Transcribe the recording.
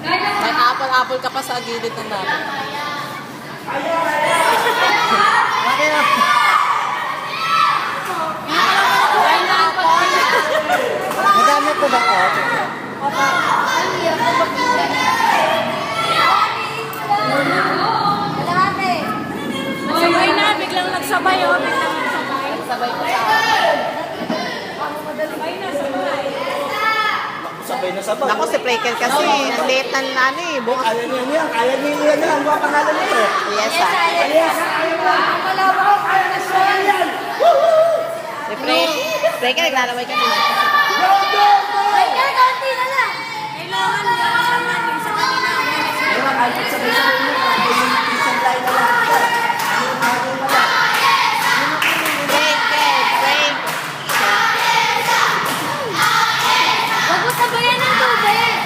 May apple-apple ka pa sa gilid ng namin. Okay na. Madami po ba ko? Sabay na, biglang nagsabay oh, biglang nagsabay. Sabay ko sa Sabay na, sabay. Sabay na sabay. Naku, si Prekel kasi, ang late na ano eh. Bukas. Kaya niya yan. Kaya niya yan. Ang mga pangalan nito. Yes, ah. Si Prekel, naglalaway ka din. Kailangan naman sa kanina. Ayun, kahit sabay-sabay niya. Isang line na lang. Prekel. Huwag mo sabayan ng tubig.